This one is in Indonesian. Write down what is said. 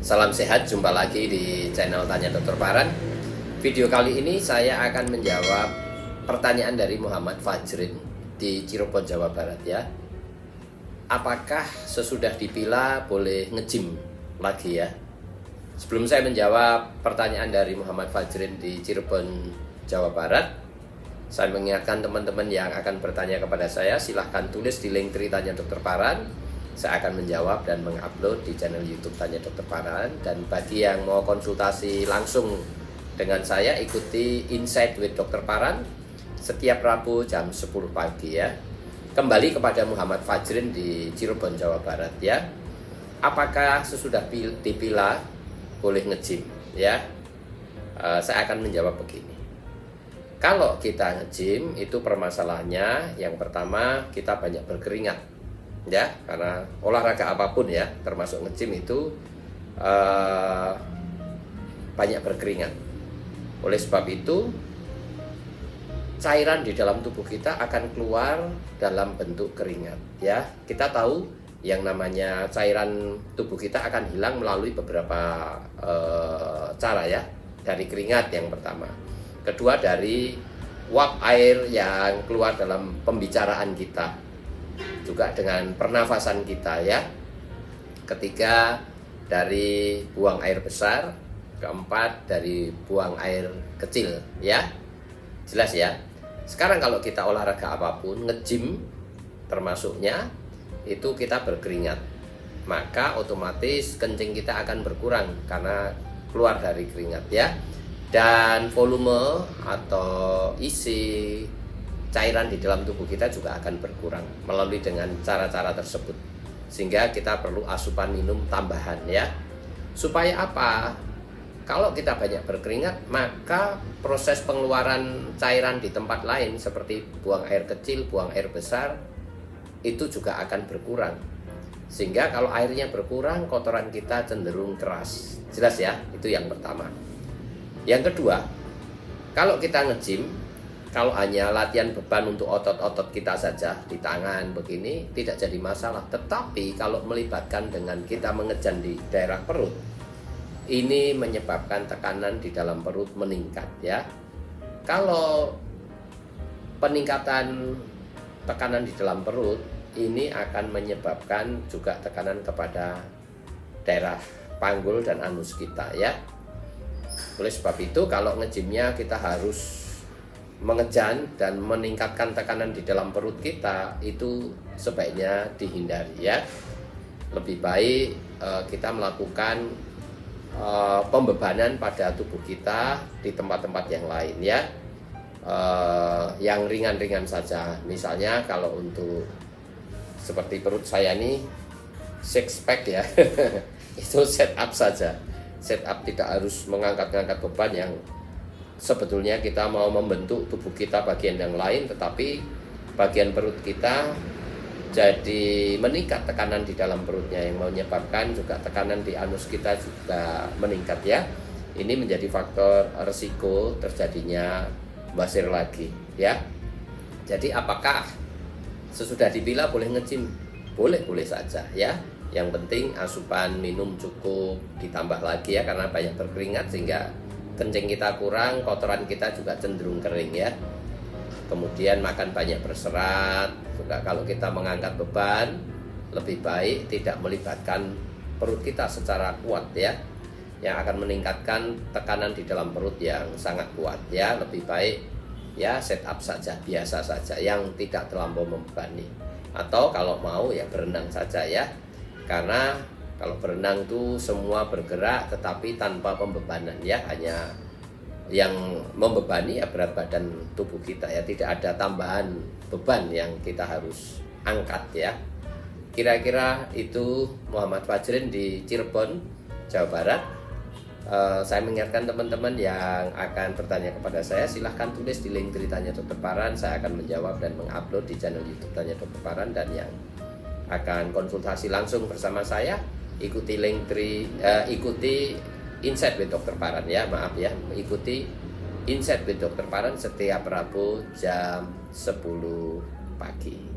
Salam sehat, jumpa lagi di channel Tanya Dokter Paran. Video kali ini saya akan menjawab pertanyaan dari Muhammad Fajrin di Cirebon, Jawa Barat ya. Apakah sesudah dipila boleh nge-gym lagi ya? Sebelum saya menjawab pertanyaan dari Muhammad Fajrin di Cirebon, Jawa Barat, saya mengingatkan teman-teman yang akan bertanya kepada saya, silahkan tulis di link Tanya Dokter Paran. Saya akan menjawab dan mengupload di channel YouTube Tanya Dokter Paran. Dan bagi yang mau konsultasi langsung dengan saya, ikuti Insight with Dokter Paran setiap Rabu jam 10 pagi ya. Kembali kepada Muhammad Fajrin di Cirebon, Jawa Barat ya. Apakah sesudah dipila boleh nge-gym ya? Saya akan menjawab begini. Kalau kita nge-gym itu permasalahannya yang pertama kita banyak berkeringat ya, karena olahraga apapun ya, termasuk nge-gym itu banyak berkeringat. Oleh sebab itu cairan di dalam tubuh kita akan keluar dalam bentuk keringat ya. Kita tahu yang namanya cairan tubuh kita akan hilang melalui beberapa cara ya. Dari keringat yang pertama, kedua dari uap air yang keluar dalam pembicaraan kita, juga dengan pernafasan kita ya. Ketiga dari buang air besar, keempat dari buang air kecil ya. Jelas ya. Sekarang kalau kita olahraga apapun, nge-gym termasuknya itu kita berkeringat, maka otomatis kencing kita akan berkurang karena keluar dari keringat ya. Dan volume atau isi cairan di dalam tubuh kita juga akan berkurang melalui dengan cara-cara tersebut. Sehingga kita perlu asupan minum tambahan ya. Supaya apa? Kalau kita banyak berkeringat, maka proses pengeluaran cairan di tempat lain seperti buang air kecil, buang air besar itu juga akan berkurang. Sehingga kalau airnya berkurang, kotoran kita cenderung keras. Jelas ya? Itu yang pertama. Yang kedua, kalau kita nge-gym, kalau hanya latihan beban untuk otot-otot kita saja di tangan begini tidak jadi masalah. Tetapi kalau melibatkan dengan kita mengejan di daerah perut, ini menyebabkan tekanan di dalam perut meningkat ya. Kalau peningkatan tekanan di dalam perut ini akan menyebabkan juga tekanan kepada daerah panggul dan anus kita ya. Oleh sebab itu kalau nge-gymnya kita harus mengejan dan meningkatkan tekanan di dalam perut kita, itu sebaiknya dihindari ya. Lebih baik kita melakukan pembebanan pada tubuh kita di tempat-tempat yang lain ya, yang ringan-ringan saja. Misalnya kalau untuk seperti perut saya ini six pack ya itu set up saja. Set up, tidak harus mengangkat-ngangkat beban yang sebetulnya kita mau membentuk tubuh kita bagian yang lain, tetapi bagian perut kita jadi meningkat tekanan di dalam perutnya yang menyebabkan juga tekanan di anus kita juga meningkat ya. Ini menjadi faktor resiko terjadinya basir lagi ya. Jadi apakah sesudah dipila boleh nge-gym? Boleh-boleh saja ya. Yang penting asupan minum cukup ditambah lagi ya, karena banyak berkeringat sehingga kencing kita kurang, kotoran kita juga cenderung kering ya. Kemudian makan banyak berserat. Juga kalau kita mengangkat beban, lebih baik tidak melibatkan perut kita secara kuat ya, yang akan meningkatkan tekanan di dalam perut yang sangat kuat ya. Lebih baik ya set up saja, biasa saja, yang tidak terlampau membebani. Atau kalau mau ya berenang saja ya. Karena kalau berenang itu semua bergerak tetapi tanpa pembebanan ya, hanya yang membebani ya berat badan tubuh kita ya, tidak ada tambahan beban yang kita harus angkat ya. Kira-kira itu Muhammad Fajrin di Cirebon, Jawa Barat. Saya mengingatkan teman-teman yang akan bertanya kepada saya, silahkan tulis di link Tanya Dokter Paran. Saya akan menjawab dan mengupload di channel YouTube Tanya Dokter Paran. Dan yang akan konsultasi langsung bersama saya, ikuti link ikuti Insight with Dokter Paran ya, maaf ya, ikuti Insight with Dokter Paran setiap Rabu jam 10 pagi.